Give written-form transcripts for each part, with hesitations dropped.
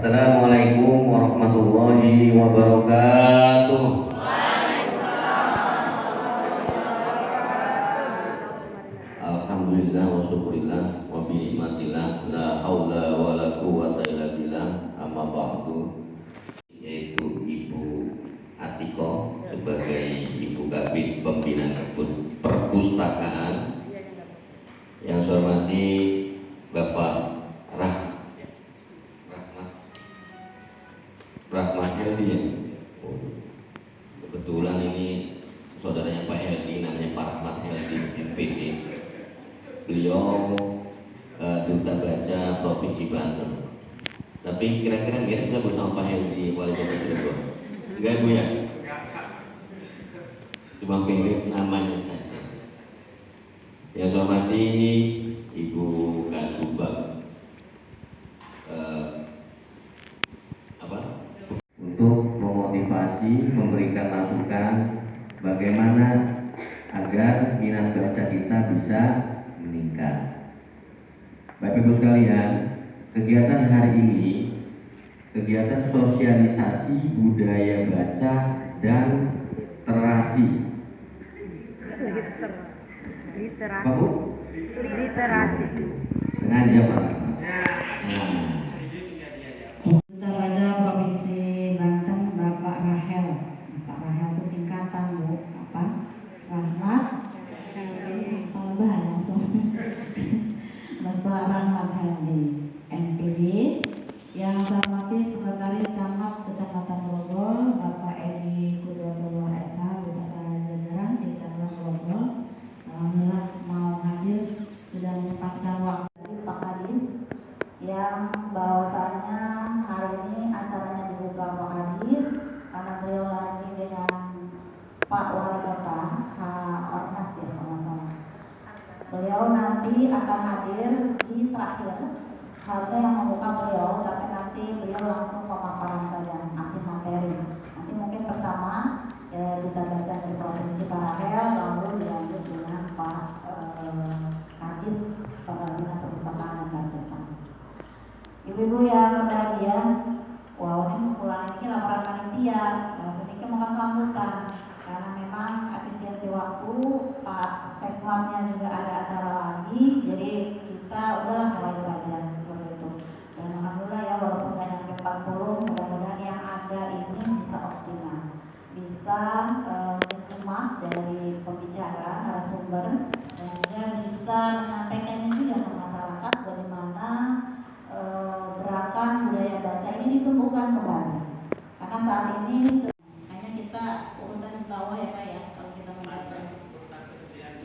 Assalamualaikum warahmatullahi wabarakatuh. Alhamdulillah wa syukurillah wa bi'nimatillah la haula wa la quwwata illa billah. Amma ba'du, yaitu Ibu Atiko sebagai Ibu Kabid Pembina Perpustakaan. Yang saya hormati Bapak Rahmat Heldi. Kebetulan ini saudaranya Pak Heldi, namanya Pak Rahmat Heldi MPD. Beliau duta baca Provinsi Banten. Tapi kira-kira mirip nggak bersama Pak Heldi Wali Kota Cirebon? Enggak Bu ya? Cuma mirip namanya saja. Yang saya hormati Ibu Kasubag untuk memotivasi, memberikan masukan bagaimana agar minat baca kita bisa meningkat. Bapak Ibu sekalian, kegiatan hari ini kegiatan sosialisasi budaya baca dan literasi. Apa Bu? Literasi. Sengaja Pak. Duta Baca Provinsi Banten Bapak Rahel. Bapak Rahel itu singkatan Bu. Apa? Rahmat. Tambah langsung. Bapak Rahmat Heldi NPD. Yang saya hormati Sekretaris Camat Kecamatan Grogol Bapak Edi Kudrowo SH beserta jajaran di Kecamatan Grogol. Alhamdulillah mau hadir sudah menyempatkan waktu dari Pak Kadis yang bahwasanya hari ini acaranya dibuka Pak Kadis karena beliau lagi dengan Pak Wali Kota Ormas ya kalau nggak salah. Beliau nanti akan hadir di terakhir, harusnya yang membuka beliau, tapi nanti beliau langsung pemaparan saja, masih materi. Nanti mungkin pertama duta baca dari Provinsi Parahel, lalu dilanjut dengan Pak Kadis Kepala Dinas Perpustakaan dan Kearsipan. Ibu-ibu yang berbahagia, wow ini pulang ini laporan panitia, sedikit mohon sambutan karena memang efisiensi waktu, Pak Sekmatnya juga ada acara lagi, jadi kita udahlah mulai saja seperti itu. Dan alhamdulillah ya walaupun nggak nyampe 40, mudah-mudahan yang ada ini bisa optimal, bisa hikmah dari pembicara, narasumber, dan juga bisa menyampaikan juga ke masyarakat bagaimana gerakan budaya baca ini ditumbuhkan kembali. Karena saat ini hanya kita urutan di bawah ya Pak ya kalau kita membaca.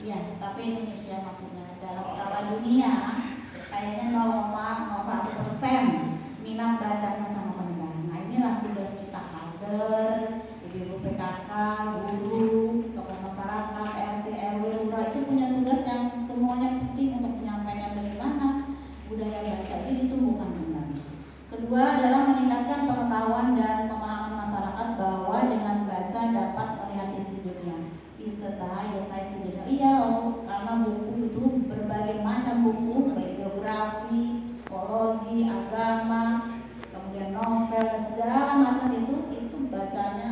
Iya, tapi Indonesia maksudnya dalam skala dunia kayaknya 0,01% minat bacanya sangat rendah. Nah inilah tugas kita kader, ibu PKK, guru, tokoh masyarakat, RT, RW, lurah itu punya tugas yang semuanya penting untuk menyampaikan bagaimana budaya baca ini ditumbuhkan kembali. Kedua adalah meningkatkan pengetahuan dan pemahaman masyarakat bahwa dengan baca dapat melihat isi dunia. Isi dunia. Iya, karena buku itu berbagai macam buku, baik geografi, psikologi, agama, kemudian novel dan segala macam itu bacanya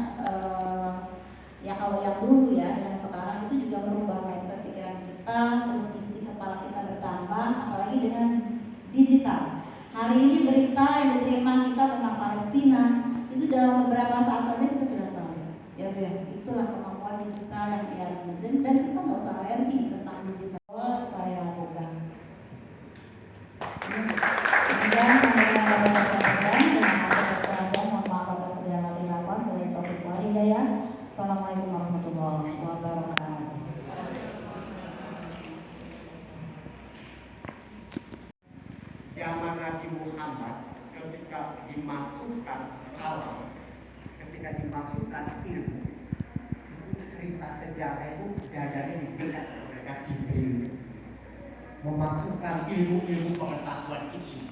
ya kalau yang dulu ya, yang sekarang itu juga merubah mindset pikiran kita, terus isi kepala kita bertambah, apalagi dengan digital. Hari ini berita yang diterima kita tentang Palestina itu dalam beberapa saat saja kita sudah tahu. Ya itulah kemampuan digital yang dan kita nggak usah learning tentang digital. Saya lakukan. Kemudian saya sampaikan dengan masyarakat keluarga, mohon maaf atas segala tindakan oleh Taufik Walhidayah. Assalamualaikum warahmatullahi wabarakatuh. Zaman Nabi Muhammad ketika dimasukkan kalam, ketika dimasukkan ilmu, cerita sejarah itu dadanya dibelah oleh Jibril memasukkan ilmu-ilmu pengetahuan itu.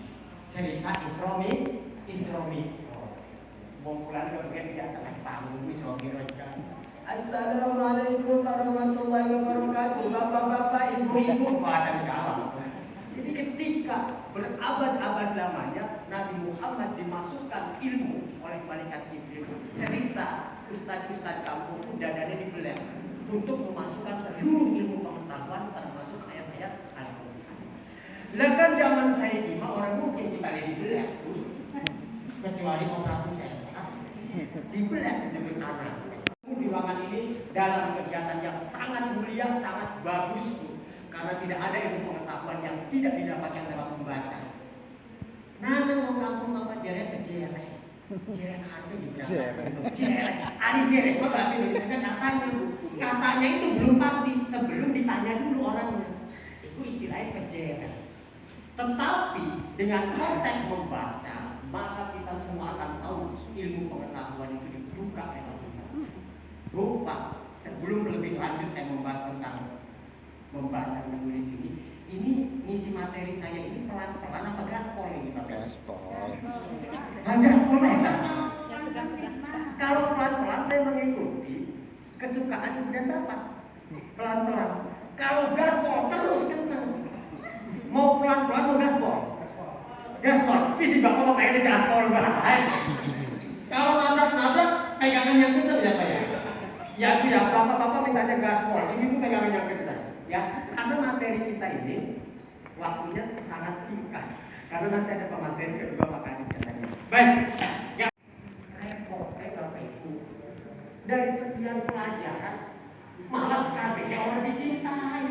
Cerita Isromi. Kumpulan kemudian biasa lagi panggung Isromi kan. Assalamualaikum warahmatullahi wabarakatuh. Bapak-bapak, ibu-ibu pada kalam. Jadi ketika berabad-abad lamanya Nabi Muhammad dimasukkan ilmu oleh malaikat Jibril, cerita ustadz-ustadz kampung pun dadanya dibelah untuk memasukkan seluruh ilmu pengetahuan termasuk ayat-ayat Al-Quran. Lah kan zaman saya gimana orang mungkin kita dibelah, kecuali operasi sesar dibelah disebut anak. Di ruangan ini dalam kegiatan yang sangat mulia, sangat bagus tuh, karena tidak ada ilmu pengetahuan yang tidak didapatkan lewat membaca. Nah, mau kampung apa jerek ke jerek, jerek apa juga? Jerek, ada jerek. Apa bahasa Indonesia katanya itu belum pasti sebelum ditanya dulu orangnya. Itu istilahnya kejerek. Tetapi dengan konteks membaca, maka kita semua akan tahu ilmu pengetahuan itu dibuka lewat membaca. Lupa, sebelum lebih lanjut saya membahas tentang membaca menulis ini ngisi materi saya ini pelan-pelan apa gaspol ini Pak? Gaspol. Gaspol ya? Kalau pelan-pelan saya mengikuti kesukaan ibu dan bapak. Pelan-pelan. Kalau gaspol terus kencang. Mau pelan-pelan mau gaspol? Gaspol. Isi bapak mau kayak di gaspol bahaya. Kalau nabrak-nabrak pegangan yang kencang ya Pak ya? Ya Bu ya, bapak-bapak mintanya gaspol. Ini tuh pegangan yang kencang. Ya, karena materi kita ini waktunya sangat singkat. Karena nanti ada pemateri kedua Pak Kadis katanya. Baik, ya. Repotnya Bapak Ibu. Dari sekian pelajaran, malah sekali orang dicintai.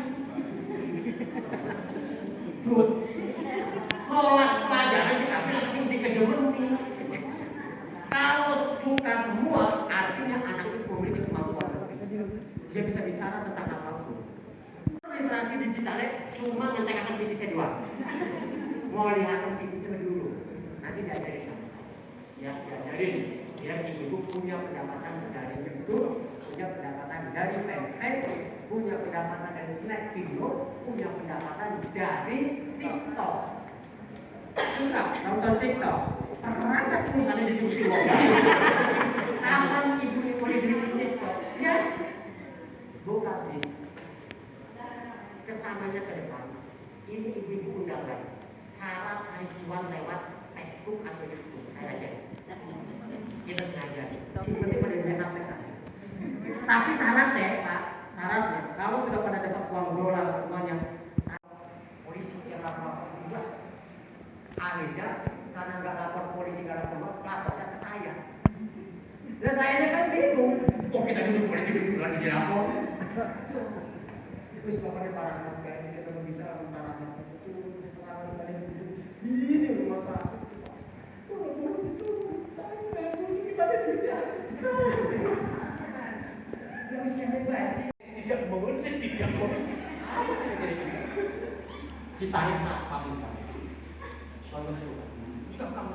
Bro, kelas pelajaran kita langsung dikedemenin. Kalau suka semua, artinya anak itu memiliki kemampuan. Dia bisa bicara tentang apapun. Literasi digitalnya cuma ngetek PTC doang. Mau lihat PTC dulu, nanti diajarin. Ya, diajarin. Ya, ibu punya pendapatan dari YouTube, punya pendapatan dari fanpage, punya pendapatan dari snack video, punya pendapatan dari TikTok. Suka nonton TikTok? Perangkat misalnya di YouTube. Kapan ibu boleh di TikTok? Ya, bukan sih. Kesananya ke depan, ini ibu-ibu undangan cara cari cuan lewat Facebook atau YouTube. Saya aja kita sengaja sebenarnya pada duit apa tapi syarat deh Pak, syaratnya kalau sudah pada dapat uang dolar semuanya polisi yang lapor juga akhirnya karena nggak lapor polisi nggak lapor lapornya ke saya dan sayanya kan bingung oh kita duduk polisi duduk lagi dilapor terus bapaknya para anak kayak kita belum bisa para anak itu sekarang kalian ini rumah sakit tidak mengusik, tidak mengusik. Apa sih yang jadi gitu? Ditarik siapa minta? Soalnya itu, tukang.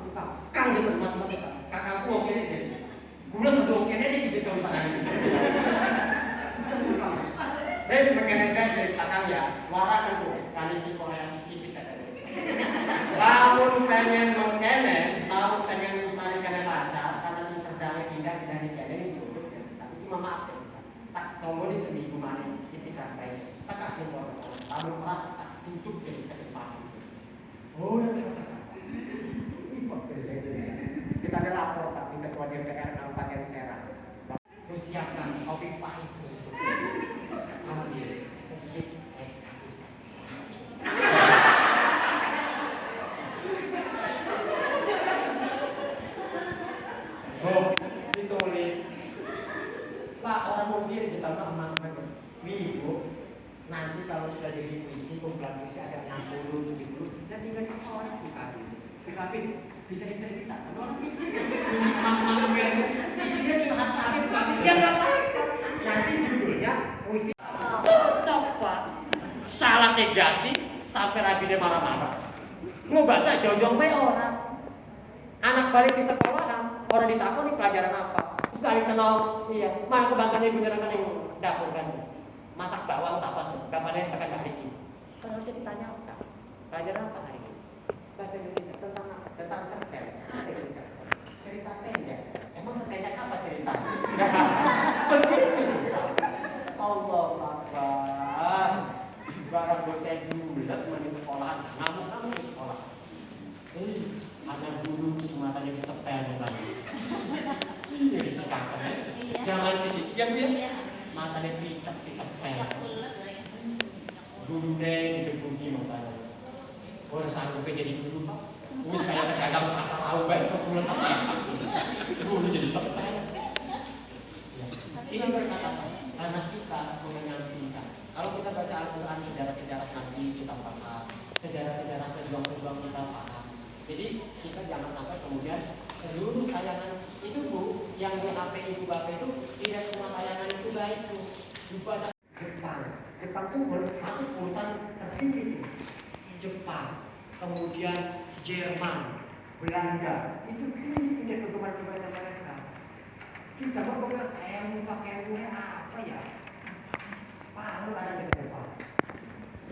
Kang jadi macam-macam. Kakakku oke nih jadi. Bulan udah oke nih jadi tulisan ini. Dari sebagian dari kakak ya, warakan tuh, kali si Korea sisi kita. Lamun pengen mengkenen, lamun pengen mencari kenen lancar, karena si serdangnya pindah dari kenen cukup ya. Tapi cuma maaf ya. Tak tunggu di seminggu mana ketika baik tak akan buat lalu merah tak tutup jadi ke depan oh dan kita ada lapor tapi ketua DPR Kabupaten Serang persiapkan kopi pahit sambil sedikit saya kasih oh ditulis Pak, orang mobil ditambah aman-aman. Ibu, nanti kalau sudah jadi puisi, kumpulan puisi ada 60, 70, dan tinggal dicoret bukan. PKP bisa diterima. Orang puisi emak-emak yang isinya cuma kali bukan. Ya nggak apa-apa. Nanti judulnya puisi. Cocok Pak. Salah negatif sampai rabinya marah-marah. Ngebaca jojong pe orang. Anak balik di sekolah, orang ditakut nih pelajaran apa? Balik kenal, iya. Mana kebantuan ibu nyerahkan yang dapur kan? Masak bawang apa tuh? Kapan akan hari ini? Kan harusnya ditanya apa? Pelajaran apa hari ini? Bahasa Indonesia tentang apa? Tentang cerpen. Ada yang cerpen. Cerita pendek. Emang sependek apa ceritanya? Begitu. Allah Akbar. Barang bocah dulu cuma di sekolahan ngamuk guru sing matanya ditepel kan. Jadi sekarang ya. Jangan sedih. Ya Bu ya. Matanya ditepel. Guru deh digebuki matanya. Orang sanggup jadi guru Pak. Wis kayak pedagang pasar tahu baik kok guru tepel. Guru jadi tepel. Ya. Ini berkata karena kita menyampingkan. Kalau kita baca Al-Quran, sejarah-sejarah Nabi kita paham, sejarah-sejarah pejuang-pejuang kita paham. Jadi kita jangan sampai kemudian seluruh tayangan itu Bu, yang di HP ibu bapak itu tidak semua tayangan itu baik Bu. Dibaca Jepang itu masuk urutan tertinggi. Jepang, kemudian Jerman, Belanda, itu tidak kegemaran mereka. Kita mau saya mau pakai apa ya? Pahala ada di depan.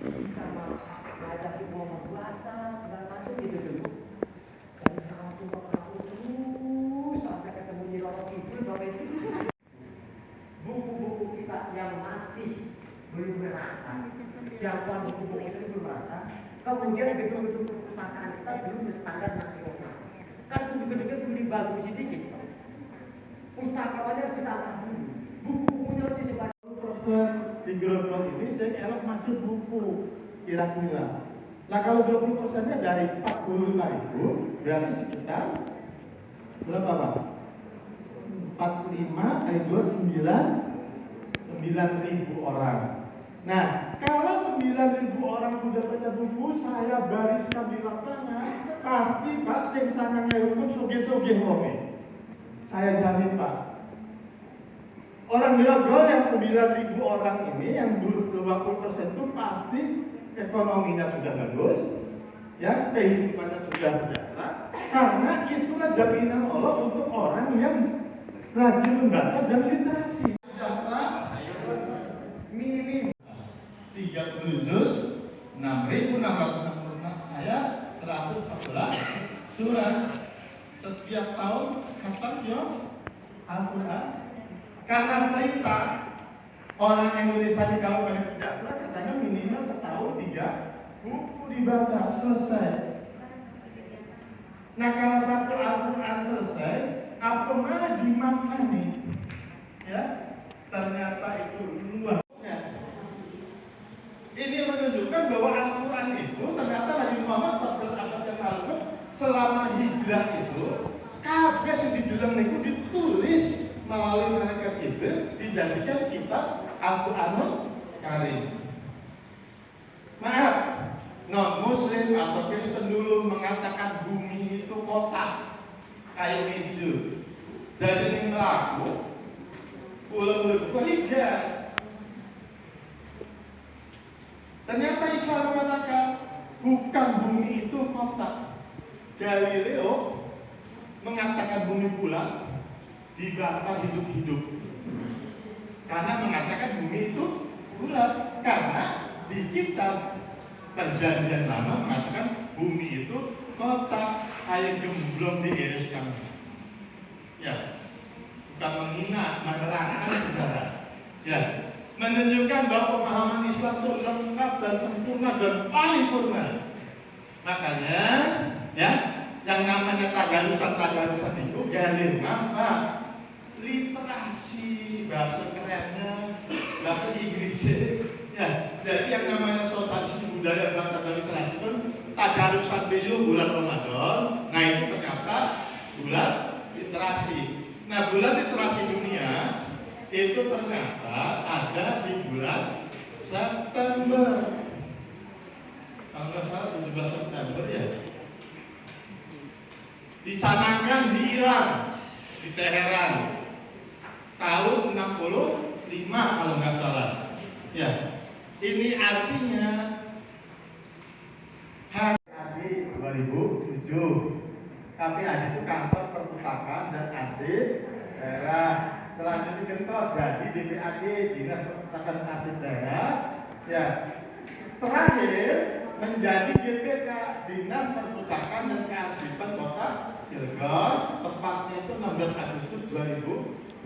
Kita mau ngajak ibu mau baca segala macam gitu dulu. Dari kampung ke kampung terus sampai ketemu di lorong kidul bapak itu. Buku-buku kita yang masih belum merata, jangkauan buku-buku itu belum merata. Kemudian gedung-gedung perpustakaan kita belum berstandar nasional. Kan gedung-gedungnya perlu dibagus sedikit. Pustakawannya harus ditambah dulu. Buku-bukunya harus disebar. Di Grogol ini saya elok masuk buku kira-kira. Nah kalau 20%-nya dari 45.000 berarti sekitar berapa Pak? 45 kali 2 9.000 orang. Nah kalau 9.000 orang sudah baca buku, saya bariskan di lapangan, pasti Pak sing sangang pun sugih-sugih wonge. Saya jamin Pak. Orang Grogol yang 9.000 orang ini, yang 20% itu pasti ekonominya sudah bagus, ya kehidupannya sudah sejahtera, karena itulah jaminan Allah untuk orang yang rajin membaca dan literasi. Sejahtera minim 30 juz 6.666 ayat 114 surat. Setiap tahun khatam ya Al-Quran. Karena perintah orang Indonesia di kalau pengen sejahtera katanya minimal setahun 3 buku dibaca selesai. Nah kalau satu Al-Quran selesai, apa malah dimaknani? Ya, ternyata itu luasnya. Ini menunjukkan bahwa Al-Quran itu ternyata Nabi Muhammad 14 abad yang lalu selama hijrah itu kabeh yang di dalam itu ditulis melalui malaikat Jibril, dijadikan kitab Al-Quranul Karim. Maaf, non-Muslim atau Kristen dulu mengatakan bumi itu kotak kayu hijau. Jadi ini melaku, pulau-pulau ketiga. Ternyata Islam mengatakan bukan bumi itu kotak. Galileo mengatakan bumi bulat, dibakar hidup-hidup karena mengatakan bumi itu bulat, karena di kitab Perjanjian Lama mengatakan bumi itu kotak kayak gemblong diiriskan. Ya, bukan menghina, menerangkan sejarah. Ya, menunjukkan bahwa pemahaman Islam itu lengkap dan sempurna dan paripurna. Makanya, ya, yang namanya tagarusan itu galing apa? Literasi, bahasa kerennya, bahasa Inggrisnya. Ya, jadi yang namanya sosialisasi budaya bangsa dan literasi itu tadarusan dulu bulan Ramadan. Nah itu ternyata bulan literasi. Nah bulan literasi dunia itu ternyata ada di bulan September. Kalau nggak salah 17 September ya. Dicanangkan di Iran, di Teheran. Tahun 65 kalau nggak salah. Ya, ini artinya hari 2007. KPAD itu kantor perpustakaan dan arsip daerah. Selanjutnya kentos jadi DPAD, Dinas Perpustakaan dan Arsip Daerah. Ya, terakhir menjadi DPK, Dinas Perpustakaan dan Kearsipan Kota Cilegon. Tepatnya itu 16 Agustus 2022.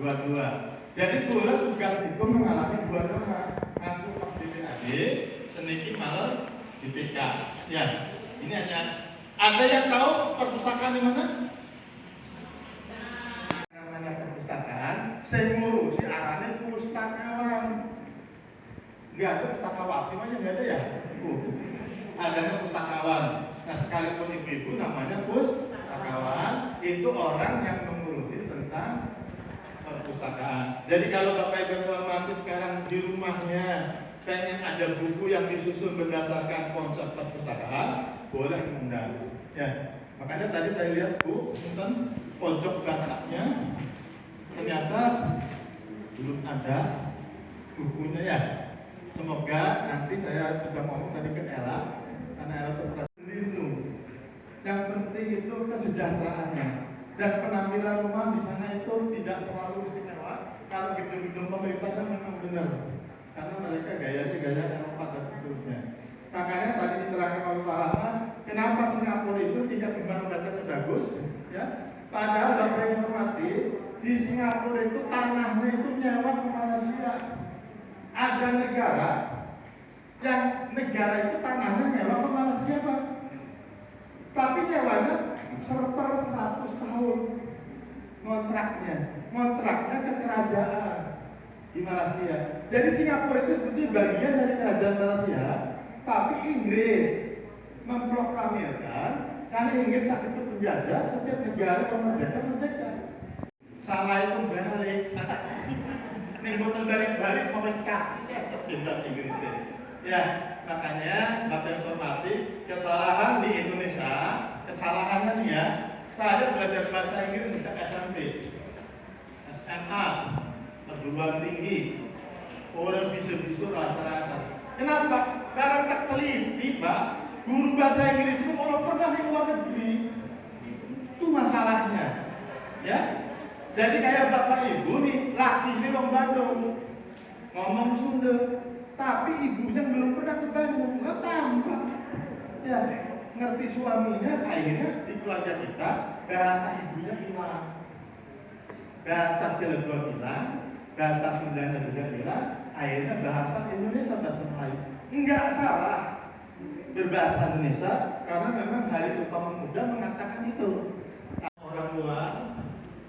Jadi bulan tugas itu mengalami dua norma, masuk ke DPAD, seniki malah DPK. Ya, ini hanya Ada yang tahu perpustakaan di mana? Namanya perpustakaan, saya ngurusi arahnya pustakawan. Nggak ada pustakawati aja nggak ada ya? Adanya pustakawan. Nah sekalipun ibu namanya pustakawan, itu orang yang mengurusi tentang perpustakaan. Jadi kalau Bapak Ibu hormati sekarang di rumahnya pengen ada buku yang disusun berdasarkan konsep perpustakaan, boleh mengundang. Ya, makanya tadi saya lihat Bu, tentang pojok belakangnya ternyata belum ada bukunya ya. Semoga nanti saya sudah ngomong tadi ke Ella, karena Ella itu pelindung. Yang penting itu kesejahteraannya dan penampilan rumah di sana itu tidak terlalu istimewa. Kalau gedung-gedung pemerintah kan memang benar, karena mereka gayanya gaya Eropa dan seterusnya. Makanya tadi diterangkan oleh Pak Rahman, kenapa Singapura itu tingkat kembang badannya bagus, ya? Padahal Bapak yang hormati, di Singapura itu tanahnya itu nyewa ke Malaysia. Ada negara yang negara itu tanahnya nyewa ke Malaysia, Pak. Tapi nyewanya per 100 tahun kontraknya ke kerajaan di Malaysia. Jadi Singapura itu sebetulnya bagian dari kerajaan Malaysia, tapi Inggris memproklamirkan karena Inggris saat itu penjajah, setiap negara merdeka. Salah itu balik. Nih boten balik mau kaki bahasa Inggris. Ya, makanya Bapak yang hormati, kesalahan di Indonesia, kesalahannya nih ya, saya belajar bahasa Inggris sejak SMP, SMA, perguruan tinggi, orang bisa rata-rata. Kenapa? Karena tak teliti, Pak. Guru bahasa Inggris itu kalau pernah di luar negeri, itu masalahnya, ya. Jadi kayak Bapak Ibu nih, laki ini orang Bandung, ngomong Sunda, tapi ibunya belum pernah ke Bandung, nggak tambah. Ya, ngerti suaminya, akhirnya di keluarga kita bahasa ibunya hilang, bahasa Cilegon hilang, bahasa Sundanya juga hilang, akhirnya bahasa Indonesia bahasa Melayu. Enggak salah berbahasa Indonesia karena memang Hari Sumpah Pemuda mengatakan itu. Orang luar,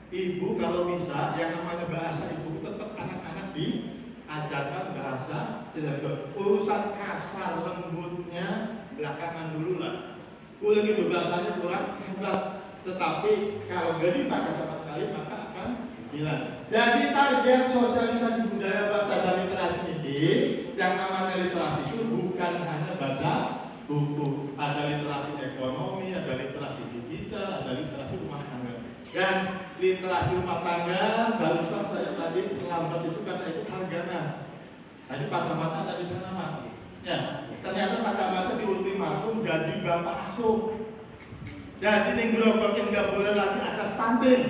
ibu kalau bisa yang namanya bahasa ibu tetap anak-anak diajarkan bahasa Cilegon. Urusan kasar lembutnya belakangan dulu lah. Lagi berbahasanya kurang hebat, tetapi kalau gak dipakai sama sekali maka akan hilang. Jadi target sosialisasi budaya bangsa dan literasi ini, yang namanya literasi itu bukan hanya baca buku, ada literasi ekonomi, ada literasi digital, ada literasi rumah tangga. Dan literasi rumah tangga, barusan saya tadi terlambat itu karena itu Harganas. Tadi Pak Camat ada di sana, Pak. Ya, ternyata Pak Camat di ultimatum jadi bapak asuh. Jadi nih gerobaknya nggak boleh lagi ada stunting.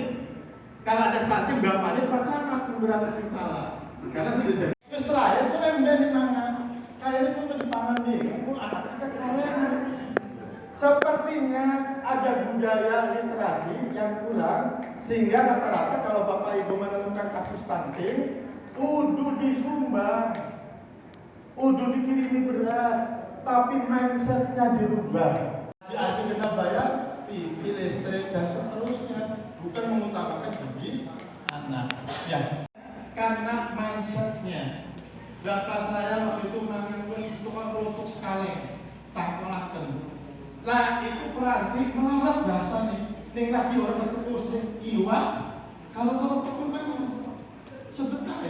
Kalau ada stunting bapaknya Pak Camat berarti sing salah. Karena sudah jadi. Terus terakhir kok emben di mana? Kayaknya pun di pangan nih, aku anak-anak kalian. Sepertinya ada budaya literasi yang kurang, sehingga rata-rata kalau Bapak Ibu menemukan kasus stunting, udah disumbang, udah dikirimi beras, tapi mindsetnya dirubah. Jadi kena bayar TV, listrik dan seterusnya, bukan mengutamakan gizi anak. Ya, karena mindsetnya. Bapak saya waktu itu menganggur tukang kelompok sekali, tak melakukan. Lah itu berarti melarat bahasa nih. Ning lagi orang ketemu sing iwa, kalau ketemu kan sebentar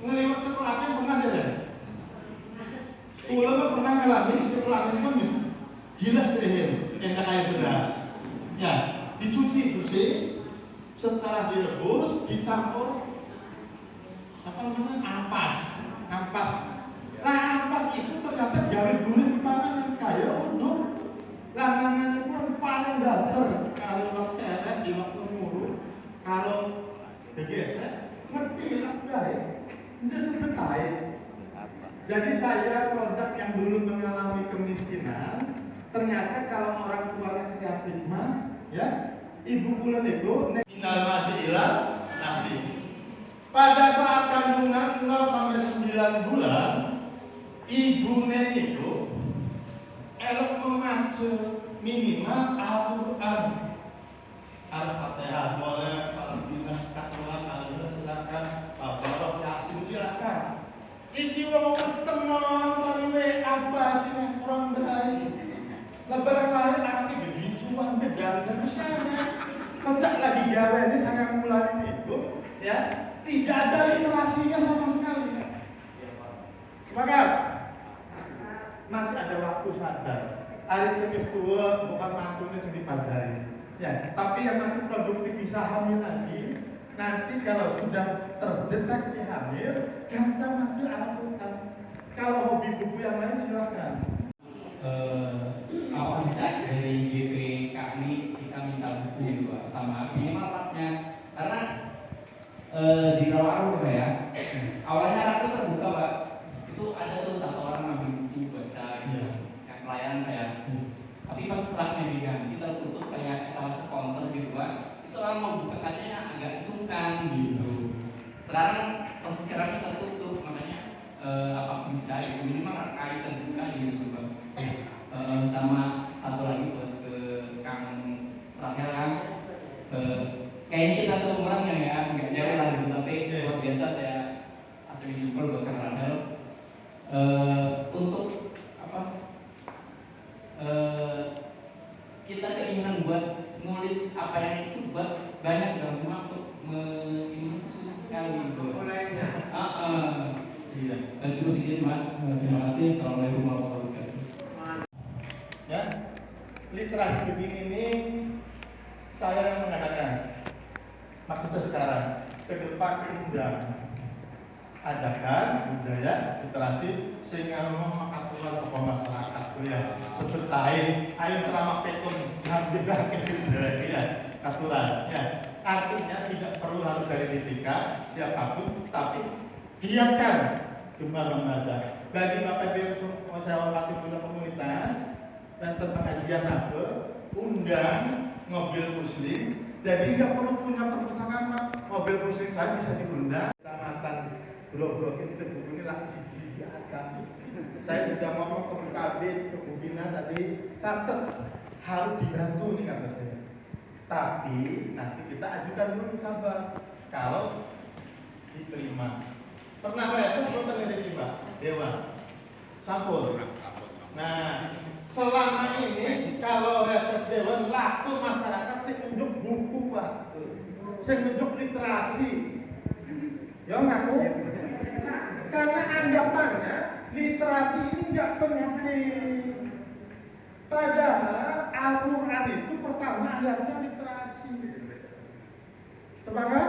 ngeliwat sekolahnya pernah ada. Ulama pernah ngalami sekolahnya pun gilas deh, yang kayak beras. Ya, dicuci bersih, setelah direbus, dicampur apa namanya ampas. Nah ampas itu ternyata dari bulir pangan kayak uduk. Langangannya pun paling datar. Kalau waktu ceret di waktu mulu, kalau digesek, ngerti lah guys. Itu sebentar. Jadi saya produk yang dulu mengalami kemiskinan, ternyata kalau orang tuanya yatim mah, ya ibu bulan itu minal mahdi ilal lahdi. Pada saat kandungan 0 sampai 9 bulan, ibunya itu elok memacu minimal Al-Quran, Al-Fatihah boleh, Al-Bina, Katulan, Al-Bina silakan, Bapak Yasin silakan. Iki wong teman kariwe apa sinetron bae. Lebaran lahir anaknya begituan bedal dan misalnya kocak lagi gawe ini sangat mulai itu ya, tidak ada literasinya sama sekali. Sepakat? Masih ada waktu sadar. Hari Senin tua bukan mantunya sing dipelajari. Ya, tapi yang masih produktif bisa hamil lagi. Nanti kalau sudah terdeteksi hamil, gampang maju Al-Quran. Kalau hobi buku yang lain silakan. Apa bisa dari GPK ini kita minta buku juga sama minimal rapnya, karena di Rawaru ya, awalnya rak itu terbuka Pak, itu ada tuh satu orang ngambil buku baca gitu, yang pelayan kayak, tapi pas raknya diganti tertutup kayak kelas counter gitu Pak, itu orang mau buka kacanya agak sungkan gitu. Sekarang posisi raknya tertutup, makanya apa bisa gitu, minimal kain terbuka gitu Pak. Sama satu lagi buat ke Kang Rahel kan, kayaknya kita seumuran ya, nggak jauh lah gitu, tapi luar biasa saya actually jempol buat Kang Rahel untuk apa, kita keinginan buat nulis apa yang itu buat banyak dong, cuma untuk ini susah sekali gitu. Iya, cukup sedikit Mas. Terima kasih. Assalamualaikum warahmatullahi wabarakatuh. Ya, literasi begini ini saya yang mengatakan maksudnya sekarang ke depan undang adakan budaya literasi sehingga mengaturan tokoh masyarakat ya sebetain ayo ceramah petum jam bebas budaya aturan ya, artinya tidak perlu harus dari etika siapapun, tapi biarkan gemar membaca. Bagi Bapak Ibu saya hormati punya komunitas dan pengajian apa, undang mobil muslim, jadi nggak perlu punya perpustakaan Pak. Mobil muslim saya bisa diundang. Kecamatan Grogol itu bukunya lagi sisi akan. Saya sudah ngomong ke BKB, ke Bugina tadi, catat harus dibantu nih kata saya. Tapi nanti kita ajukan dulu sabar. Kalau diterima, pernah reses belum terima Dewa, sampul. Nah, selama ini kalau reses Dewan laku masyarakat sing nunjuk buku Pak, sing nunjuk literasi. Ya ngaku. Karena anggapannya literasi ini nggak penting. Padahal Al-Quran itu pertama ayatnya literasi. Sepakat?